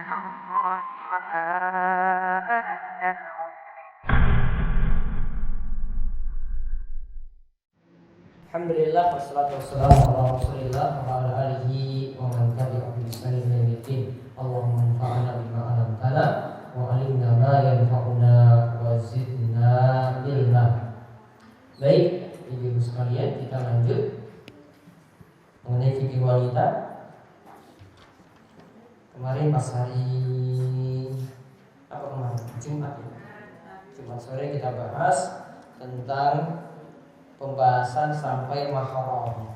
Alhamdulillah wassalatu wassalamu ala Rasulillah wa ala alihi wa man tabi'ahum bi ihsan ila yaumil Allahumma anfa'na bima 'allamtana wa 'allimna ma yanfa'una wa zidna ilma. Baik, Ibu sekalian, kita lanjut mengenai fikih wanita. Kemarin pas hari apa kemarin? Jumat sore kita bahas tentang pembahasan sampai mahram.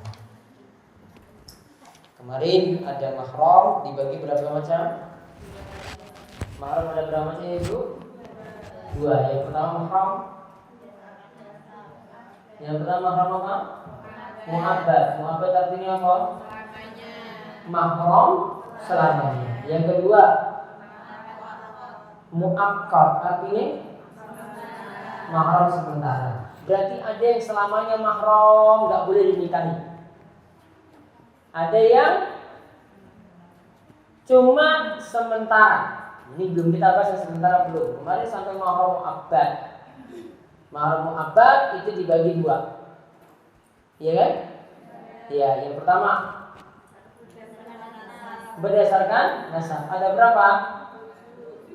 Kemarin ada mahram dibagi berapa macam? Mahram ada berapa macam Ibu? Dua. Yang pertama mahram. Yang pertama mahram apa? Mu'abbad. Mu'abbad artinya apa? Mahram selamanya. Yang kedua mu'akkad artinya mahram sementara. Berarti ada yang selamanya mahram, nggak boleh dinikahi. Ada yang cuma sementara. Ini belum kita bahas yang sementara belum. Kemarin sampai mahram mu'abbad. Mahram mu'abbad itu dibagi dua. Iya kan? Iya, yang pertama berdasarkan nasab. Ada berapa?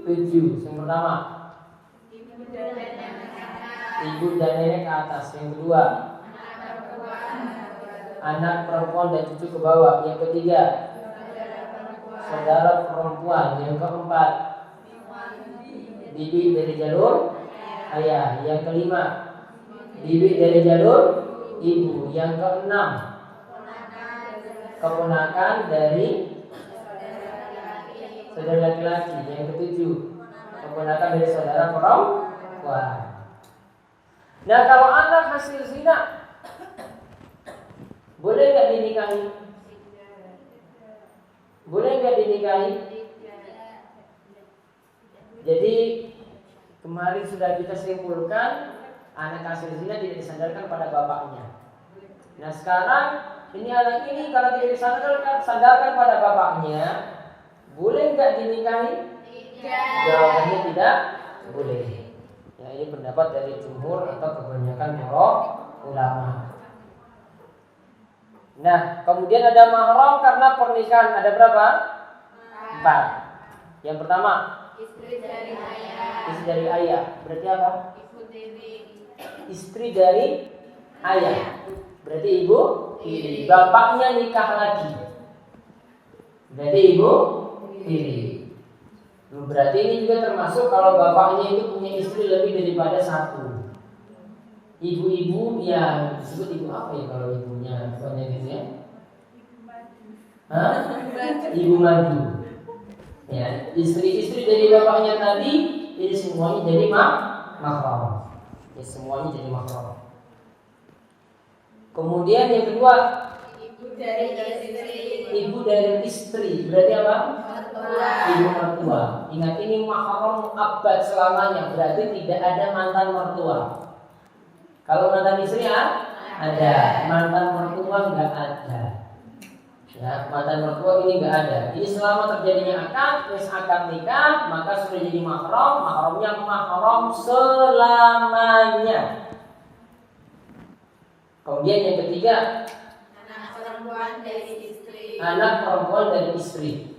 7. Yang pertama ibu dan nenek ke atas. Yang kedua anak perempuan dan cucu ke bawah. Yang ketiga saudara perempuan. Yang keempat bibi dari jalur ayah. Yang kelima bibi dari jalur ibu. Yang keenam keponakan dari saudara laki-laki. Yang ketujuh keponakan dari saudara perempuan. Nah, kalau anak hasil zina boleh nggak dinikahi? Boleh nggak dinikahi? Jadi kemarin sudah kita simpulkan anak hasil zina tidak disandarkan pada bapaknya. Nah sekarang ini anak ini kalau tidak disandarkan pada bapaknya, boleh nggak dinikahi? Jawabannya tidak boleh. Ya, ini pendapat dari jumhur atau kebanyakan para ulama. Nah, kemudian ada mahram karena pernikahan. Ada berapa? 4. Yang pertama istri dari ayah. Istri dari ayah. Berarti apa? Ibu tiri. Istri dari ayah. Berarti ibu tiri. Bapaknya nikah lagi. Berarti ibu tiri. Berarti ini juga termasuk kalau bapaknya itu punya istri lebih daripada 1. Ibu-ibu yang disebut ibu apa ya kalau ibunya banyak gitu ya? Ibu madu. Ya, istri-istri dari bapaknya tadi ini semuanya jadi mahram. Ya, semuanya jadi mahram. Kemudian yang kedua ibu dari istri. Berarti apa? Ibu mertua. Ingat ini mahram mu'abbad selamanya. Berarti tidak ada mantan mertua. Kalau mantan istri ada, mantan mertua nggak ada. Ya, mantan mertua ini nggak ada. Ini selama terjadinya akad, akad nikah, maka sudah jadi mahram. Mahramnya mahram selamanya. Kemudian yang ketiga anak perempuan dari istri.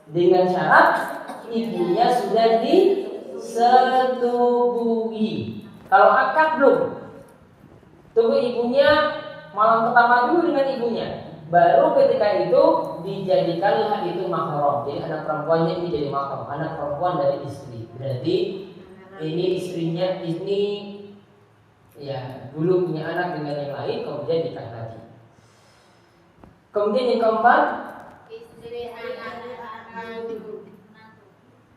Dengan syarat ibunya sudah disetubuhi. Kalau akad belum, tunggu ibunya malam pertama dulu dengan ibunya. Baru ketika itu dijadikanlah itu mahram. Jadi anak perempuannya ini jadi mahram. Anak perempuan dari istri. Berarti ini istrinya ini ya dulu punya anak dengan yang lain, kemudian nikah lagi. Kemudian yang keempat istri anak.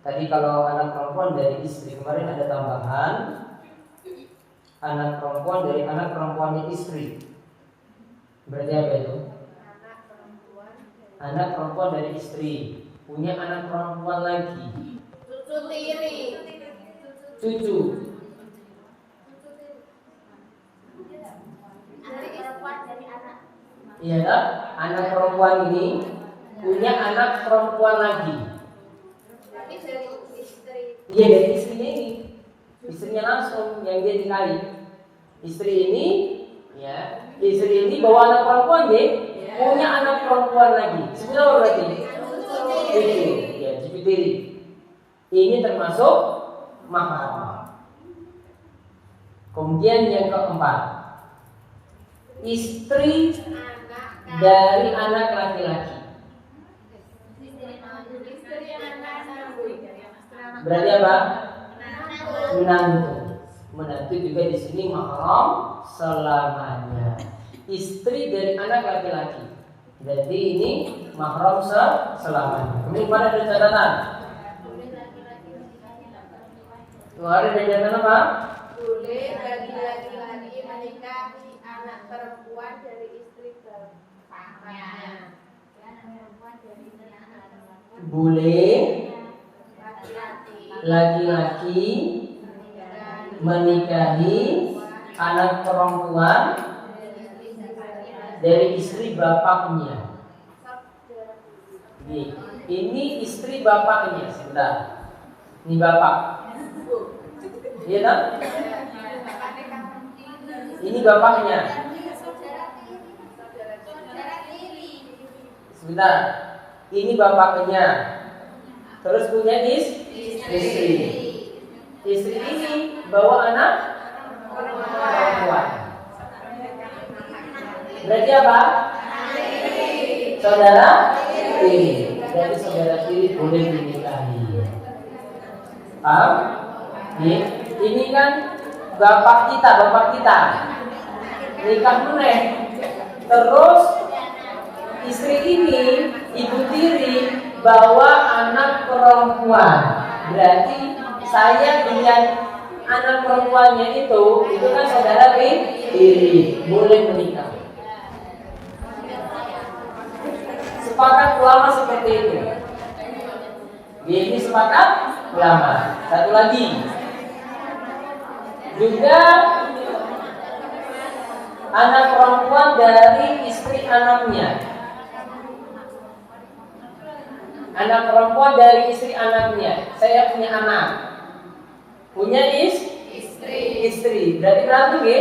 Tadi kalau anak perempuan dari istri, kemarin ada tambahan anak perempuan dari anak perempuannya istri. Berarti apa itu? Anak perempuan dari istri punya anak perempuan lagi. Cucu tiri. Cucu. Iya tak? Anak perempuan ini punya anak perempuan lagi. Tapi dari istri. Iya, dari istrinya ini. Istrinya langsung yang dia nikahi. Istri ini bawa anak perempuan dia, punya anak perempuan lagi. Sebenarnya apa berarti? Jibitiri. Ini termasuk mahram. Kemudian yang keempat, istri dari anak laki-laki. Berarti apa? Menantu juga di sini mahram selamanya. Istri dari anak laki-laki. Jadi ini mahram selamanya. Kemudian mana ada catatan? Ada catatan apa? Boleh bagi laki-laki menikahi anak perempuan dari istri bapaknya. Boleh laki-laki menikahi anak perempuan dari istri bapaknya. Ini istri bapaknya. Sebentar. Ini bapak. Iya kan? Ini bapaknya. Sebentar. Ini bapaknya. Terus punya istri. Istri ini bawa anak perempuan. Berarti apa? Saudara tiri. Berarti saudara tiri boleh dinikahi. Paham? Ini kan bapak kita nikah meneh. Terus istri ini ibu tiri bawa anak perempuan. Berarti saya dengan anak perempuannya itu kan saudara tiri, boleh menikah. Sepakat ulama seperti itu. Ini sepakat ulama. Satu lagi. Juga anak perempuan dari istri anaknya. Anak perempuan dari istri anaknya. Saya punya anak. Punya istri. Berarti berarti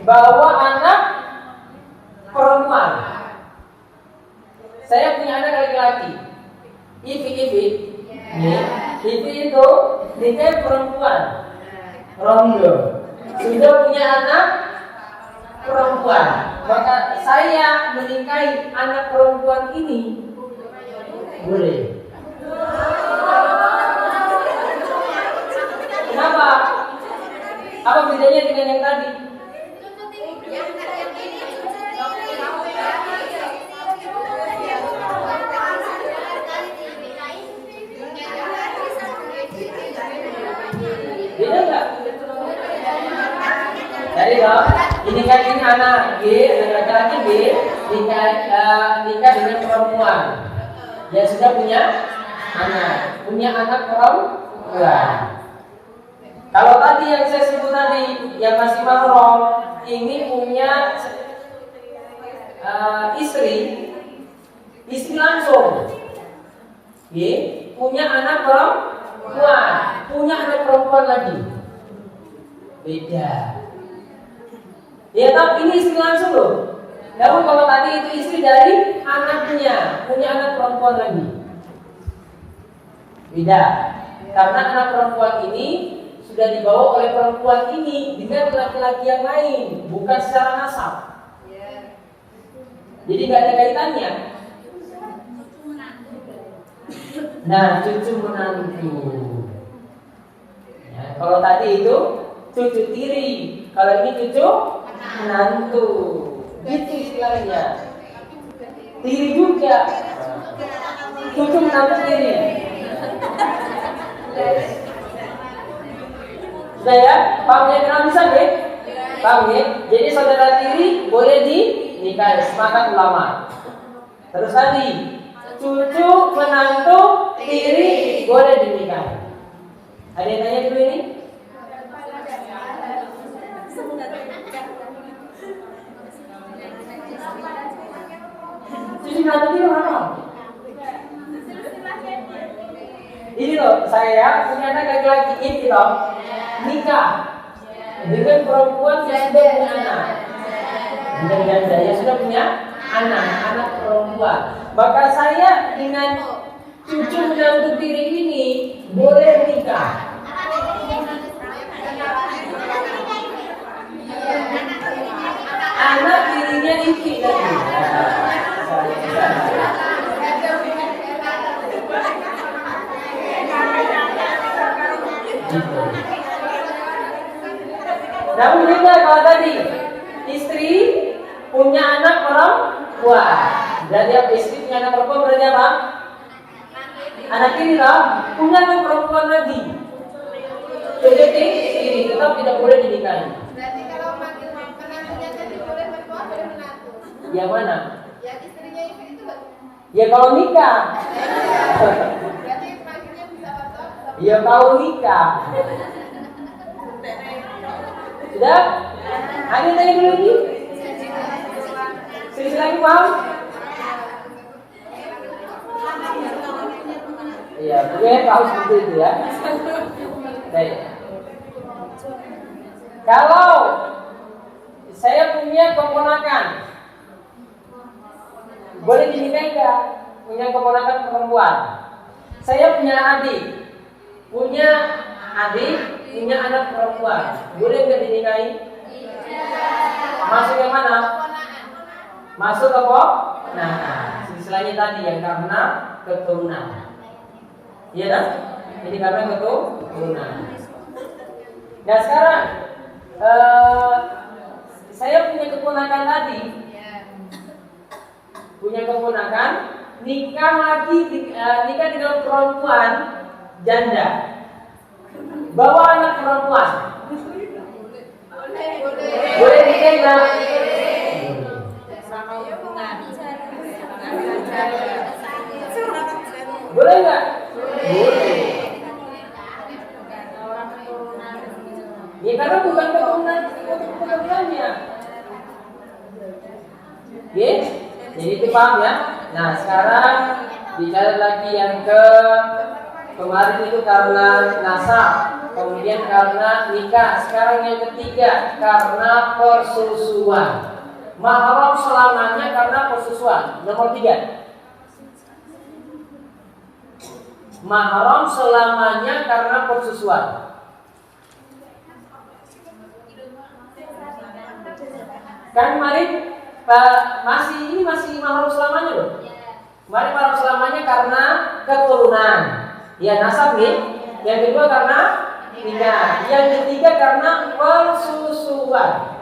bawa anak perempuan. Saya punya anak laki-laki. Ivi itu nikah perempuan. Rondo. Sudah punya anak perempuan. Maka saya menikahi anak perempuan ini boleh. Kenapa? Apa bedanya dengan yang tadi? Beda nggak? Jadi loh, ini kan ini anak laki-laki nikah dengan perempuan yang sudah punya anak perempuan. Kalau tadi yang saya sebut tadi yang masih mahram, ini punya istri langsung, punya anak perempuan, punya anak perempuan lagi, beda. Ya, tapi ini istri langsung loh. Namun kalau tadi itu istri dari anaknya, punya anak perempuan lagi, beda. Karena anak perempuan ini sudah dibawa oleh perempuan ini dengan laki-laki yang lain, bukan secara nasab. Jadi nggak ada kaitannya. Nah, cucu menantu. Ya, kalau tadi itu cucu tiri, kalau ini cucu menantu. Itu istilahnya. Tiri juga. Cucu menantu tiri. Sudah ya? Paham ya? Kenapa bisa deh? Paham ya? Jadi saudara tiri boleh dinikahi, sepakat ulama. Terus tadi cucu menantu tiri boleh dinikahi. Ada yang tanya dulu ini? Cucu menantu tiri berapa? Ini loh, saya punya anak laki-laki ini loh, nikah dengan perempuan yang sudah punya anak, dengan janda yang sudah punya anak perempuan. Maka saya dengan cucu menantu tiri ini boleh nikah. Anak tirinya ini lagi. Namun beda kalau tadi istri punya anak perempuan. Berarti apa? Istri punya anak perempuan berarti apa? Anak ini lah punya anak perempuan lagi. Jadi ini tetap tidak boleh dinikahi. Berarti kalau manggil menantunya tadi boleh mertua, boleh menantu. Yang mana? Yang istrinya itu Ya kalau nikah. berarti manggilnya bisa mertua. Ya kalau nikah. Sudah? Ada yang tanya dulu lagi? Silahkan lagi paham? Iya, boleh tahu seperti itu ya. Baik. Kalau saya punya keponakan, boleh dinikahi nggak? Punya keponakan perempuan. Saya punya adik, punya anak perempuan, boleh nggak dinikahi? Masuk yang mana? Masuk apa? Nah, istilahnya tadi yang karena keturunan. Iya kan? Ini karena keturunan. Nah sekarang saya punya keponakan tadi, nikah dengan perempuan janda, bawa anak perempuan, boleh nikah nggak? Boleh nggak? Boleh. Ya karena bukan keturunannya. Oke? Jadi itu paham ya? Nah sekarang bicara lagi yang kemarin itu karena nasab, kemudian karena nikah. Sekarang yang ketiga karena persusuan. Mahram selamanya karena persusuan. Nomor 3. Mahram selamanya karena persusuan. Kan kemarin masih mahram selamanya loh. Kemarin mahram selamanya karena keturunan. Ya nasab nih. Yang kedua karena nikah. Yang ketiga karena persusuan.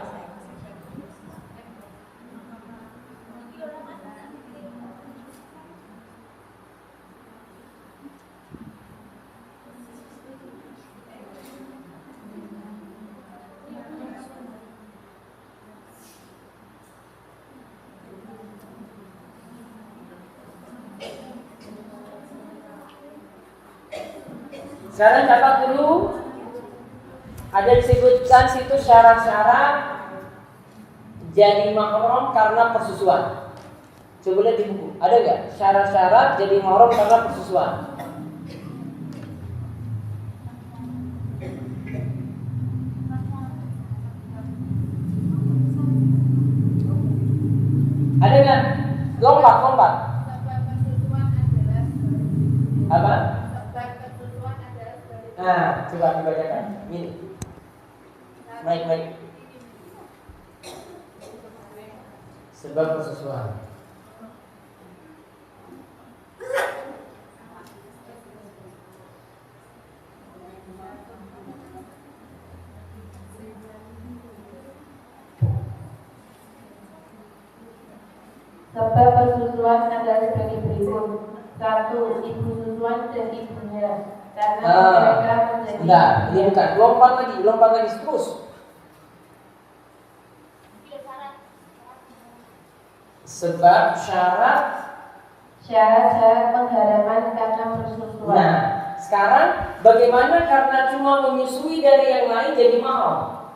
Sekarang catat dulu. Ada disebutkan situ syarat-syarat jadi mahram karena persusuan. Coba lihat di buku. Ada nggak syarat-syarat jadi mahram karena persusuan? Ada nggak? Lompat. Apa? Nah, coba dibacakan. Ini. Baik. Sebab persusuan. Sebab persusuan adalah sebagai berikut. 1. Ibu susuan dan ibunya. Karena mereka menjadi. Enggak, ini bukan. Lompat lagi terus. Sebab syarat pengharaman karena persusuan. Nah, sekarang bagaimana karena cuma menyusui dari yang lain jadi mahram?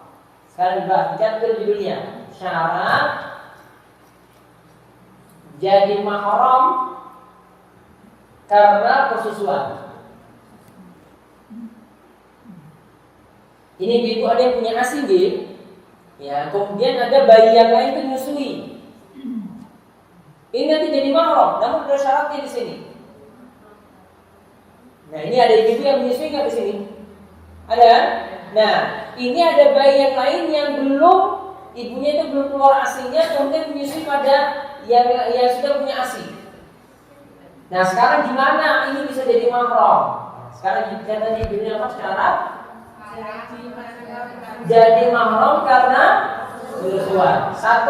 Sekarang baca judulnya. Syarat jadi mahram karena persusuan. Ini ibu ada yang punya ASI, ya, kemudian ada bayi yang lain itu menyusui. Ini nanti jadi mahram, namun ada syaratnya di sini. Nah, ini ada ibu yang menyusui nggak di sini? Ada? Nah, ini ada bayi yang lain yang belum, ibunya itu belum keluar ASI-nya, kemudian menyusui pada yang sudah punya ASI. Nah, sekarang gimana ini bisa jadi mahram? Sekarang kita tadi ibunya apa syarat? Jadi mahram karena susuan. 1.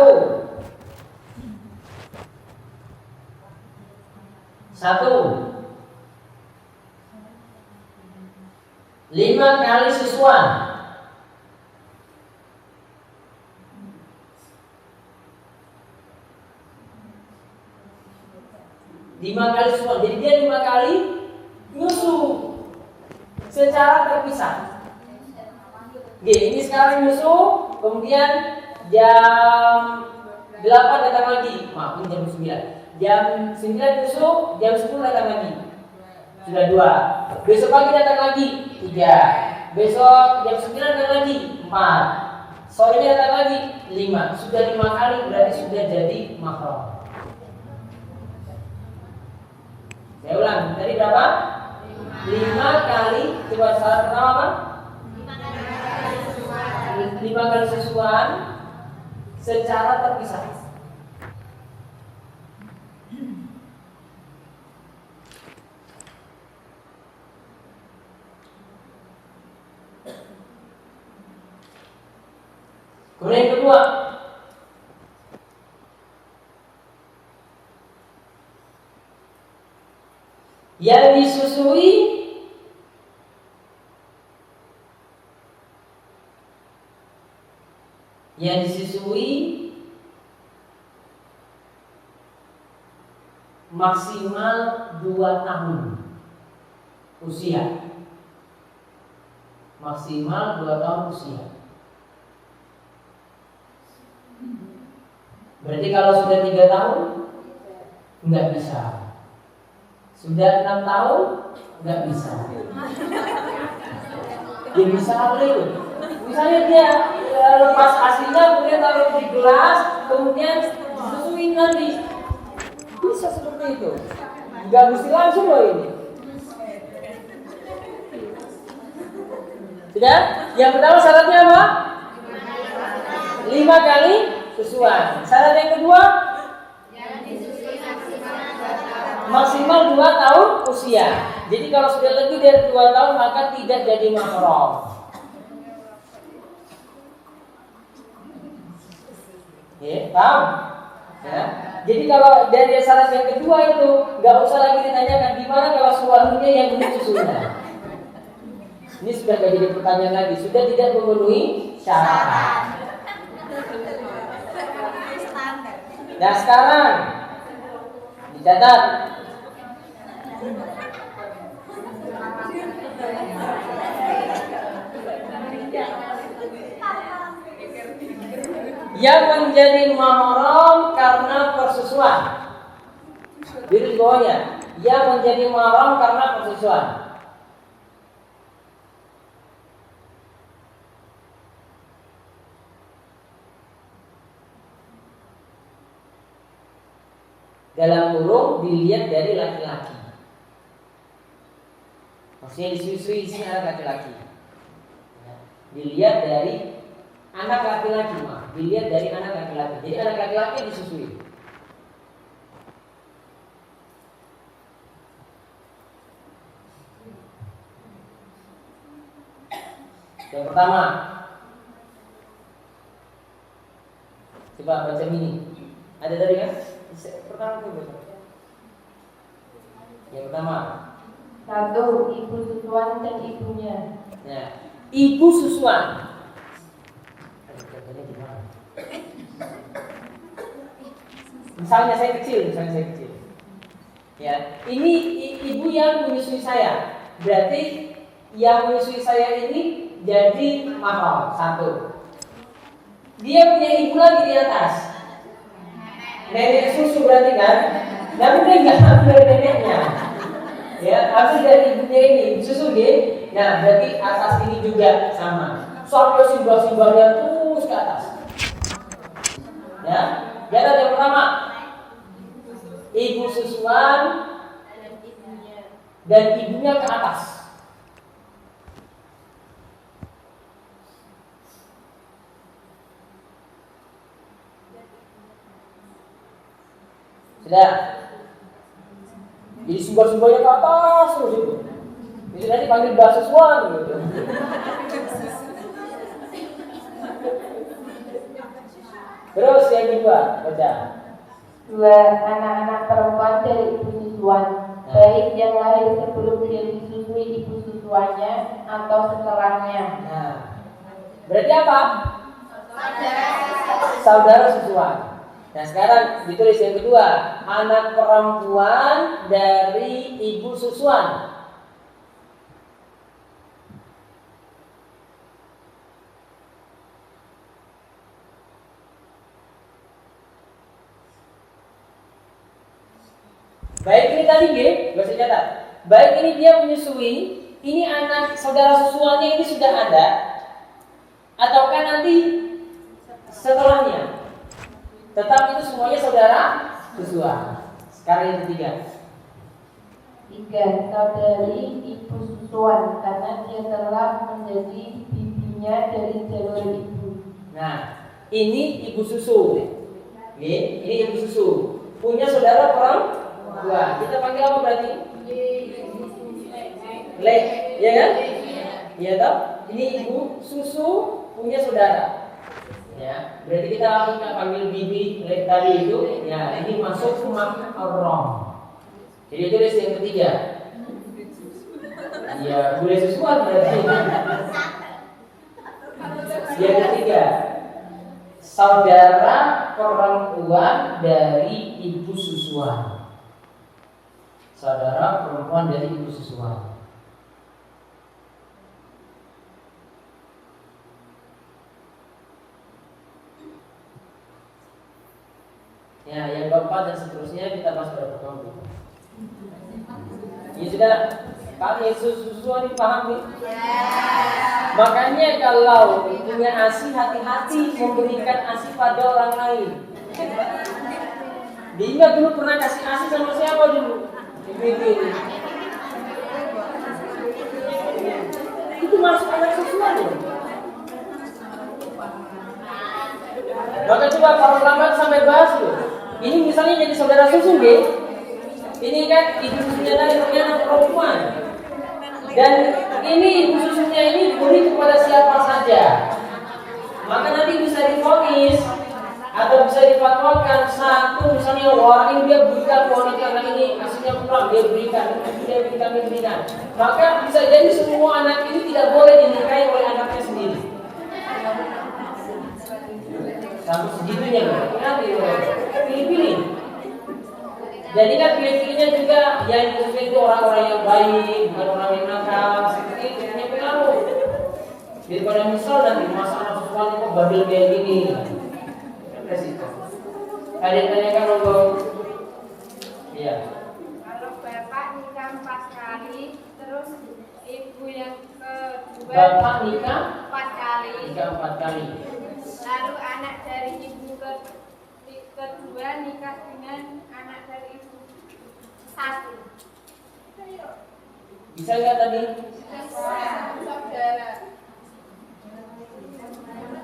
5 kali susuan. 5 kali susuan. Jadi dia 5 kali nyusu secara terpisah. Oke, ini sekarang nyusu, kemudian jam 8 datang lagi. Maaf, ini jam 9. Jam 9 nyusu, jam 10 datang lagi. Sudah 2. Besok pagi datang lagi 3. Besok jam 9 datang lagi 4. Sorenya datang lagi 5. Sudah 5 kali berarti sudah jadi mahram. Saya ulang, tadi berapa? 5 kali. Coba syarat pertama apa? 5 kali susuan secara terpisah. Kemudian yang kedua, yang disusui maksimal 2 tahun usia. Maksimal 2 tahun usia. Berarti kalau sudah 3 tahun nggak bisa. Sudah 6 tahun nggak bisa. Ya bisa apa itu? Misalnya dia lepas aslinya, kemudian taruh di gelas, kemudian disusuin nanti. Bisa seperti itu. Nggak mesti langsung loh ini. Sudah? Yang pertama syaratnya apa? 5 kali susuan. Syarat yang kedua, maksimal 2 tahun usia. Jadi kalau sudah lebih dari 2 tahun maka tidak jadi mahram. Ya, paham? Ya. Jadi kalau dari syarat yang kedua itu nggak usah lagi ditanyakan gimana kalau suaminya yang minum susunya. Ini sudah tidak jadi pertanyaan lagi, sudah tidak memenuhi syarat. Nah sekarang dicatat. Yang menjadi mahram karena persusuan. Di bawahnya, yang menjadi mahram karena persusuan. Dalam kurung dilihat dari laki-laki. Maksudnya disusui si anak laki-laki. Dilihat dari anak laki-laki, dilihat dari anak laki-laki. Jadi anak laki-laki disusui. Yang pertama, coba baca ini. Ada dari kan? Pertama itu besok. Yang pertama, 1. Ibu susuan dan ibunya. ya, ibu susuan. Misalnya saya kecil. Ya, ini ibu yang menyusui saya. Berarti yang menyusui saya ini jadi mahram. 1. Dia punya ibu lagi di atas. Nenek susu berarti kan? Tapi dia nggak ambil dari neneknya. Ya, ambil dari ibunya ini susu dia. Nah, berarti atas ini juga sama. sampai simbah-simbahnya terus ke atas. Ya, lihat yang pertama, ibu susuan dan ibunya ke atas. Sudah. Jadi simbah-simbahnya ke atas terus itu. Jadi nanti panggil Mbak Susuan gitu. Terus yang kedua, baca. 2. Anak-anak perempuan dari ibu susuan, baik yang lahir sebelum dia disusui ibu susuannya atau setelahnya. Nah, berarti apa? Saudara susuan. Nah sekarang ditulis yang kedua, anak perempuan dari ibu susuan. Baik ini tadi gak usah catat. Baik ini dia menyusui, ini anak saudara susuannya ini sudah ada, ataukah nanti setelahnya? Tetap itu semuanya saudara susuan. Sekarang yang ketiga. 3. Saudari ibu susuan, karena dia telah menjadi bibinya dari jalur ibu. Nah, ini ibu susu. Ini ibu susu. Punya saudara perempuan. Kita panggil apa berarti? Le, ya kan? Iya toh? Ini ibu susu punya saudara. Ya, berarti kita panggil bibi le tadi itu. Ya, ini masuk mahram. Jadi itu list yang ketiga. Ya, boleh susuan berarti. Yang ketiga, saudara perempuan dari ibu susuan. Saudara perempuan dari ibu susuan. Ya, yang keempat dan seterusnya kita bahas pada pertemuan. Ya sudah, kalau Yesus susuan dipahami. Makanya kalau punya ASI, hati-hati memberikan ASI pada orang lain. Diingat dulu pernah kasih ASI sama siapa dulu? Itu masuk anak susuan loh. Maka coba para ulama sampai bahas loh. Ini misalnya jadi saudara susu deh. Ini kan ibu susunya tadi punya anak perempuan. Dan ini ibu susunya ini boleh kepada siapa saja. Maka nanti bisa divonis atau bisa difatwakan satu misalnya wah ini dia berikan wanita anak ini aslinya kurang dia berikan. Maka bisa jadi semua anak ini tidak boleh dinikahi oleh anaknya sendiri. Sampai segitunya nanti pilih-pilih. Jadi kan pilih-pilihnya juga yang dipilih itu orang-orang yang baik, bukan orang yang nakal. Seperti itu punya pengaruh. Daripada misal nanti masa anak susuan kok bandel kayak gini. Resiko. Ada yang tanyakan untuk? Iya. Kalau bapak nikah 4 kali, terus ibu yang kedua Bapak nikah 4 kali. Nikah 4 kali. Lalu anak dari ibu kedua nikah dengan anak dari ibu 1. Bisa nggak tadi? Saudara.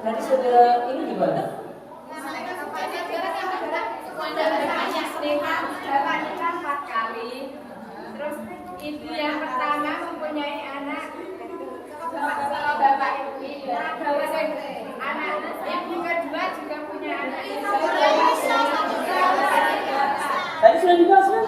Nanti saudara ini gimana? Bapak nikah 4 kali. Terus ibu yang pertama mempunyai anak. Bapak ibu anak ibu kedua juga punya anak. Tadi sudah dibahas kan?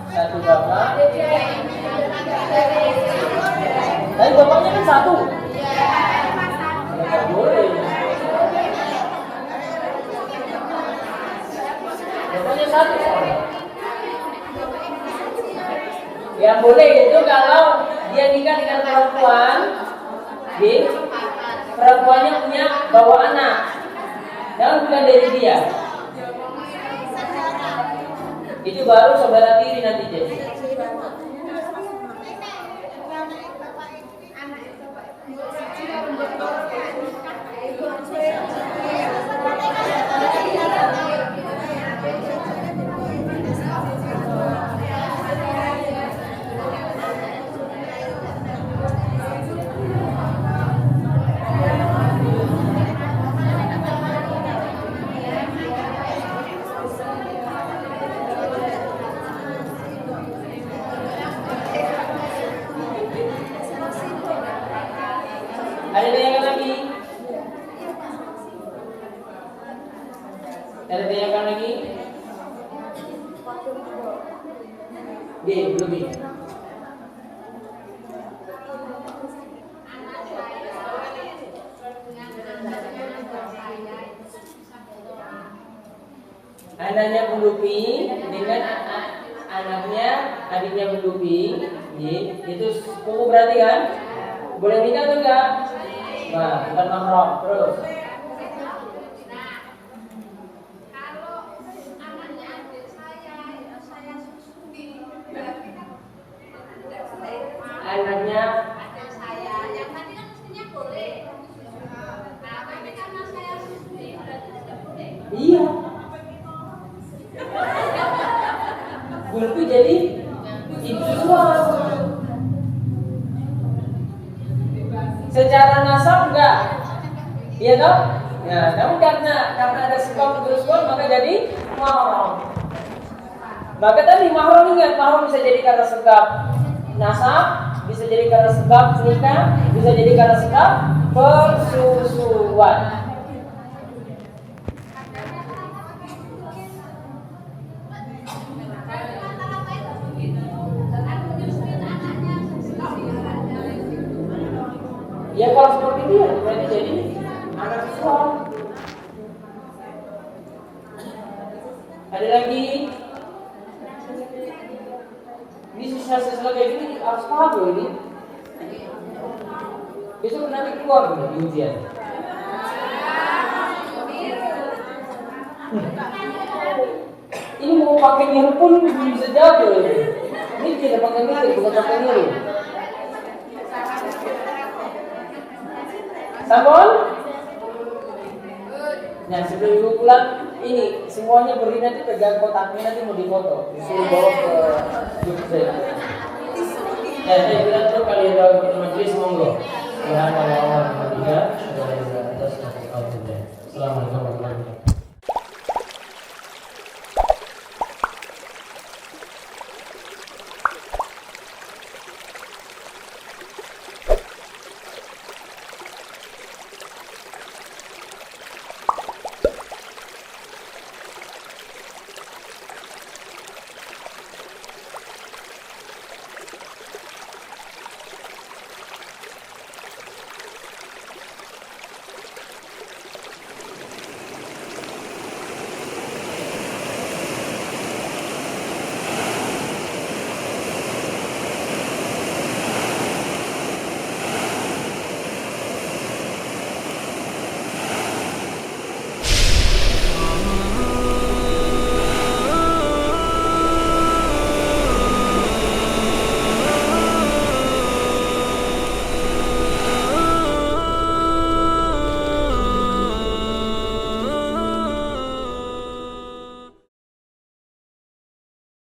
Satu bapak. Tapi bapaknya kan satu. Tidak boleh. Bapaknya satu. Yang boleh itu kalau dia nikah dengan perempuan, orang tuanya punya bawa anak, jangan bukan dari dia. Itu baru saudara tiri nanti jadi. Ada tanyakan lagi? Ada tanyakan lagi? Belum ini. Anaknya pendupi dengan anaknya, adiknya pendupi, itu sepupu berarti kan? Boleh nikah atau enggak? Nah, bukan mahram. Terus Kalau anaknya adik saya susui, berarti kan tidak boleh. anaknya Adik saya, yang tadi kan mestinya boleh. Nah, tapi karena saya susui, berarti tidak boleh. iya. Berarti jadi ibu susuan. Secara nasab enggak? Iya toh? Nah, namun karena ada sebab bersusuan maka jadi mahram. Maka tadi mahram, ingat, mahram bisa jadi karena sebab nasab, bisa jadi karena sebab nikah, bisa jadi karena sebab persusuan. Ya kalau seperti itu ya berarti jadi anak susuan. Ada lagi? Ini siswa-siswa kayak gini harus paham loh ini. Besok nanti keluar loh di ujian. Ini mau pakai niru pun belum bisa jawab loh ini. Ini tidak pakai niru, bukan pakai niru. Sampun? Nah sebelum ibu pulang, ini semuanya beri nanti pegang kotaknya, nanti mau difoto, disuruh bawa ke Jogja. Ya saya bilang tuh kalian bawa ke majelis monggo. Assalamualaikum warahmatullahi wabarakatuh.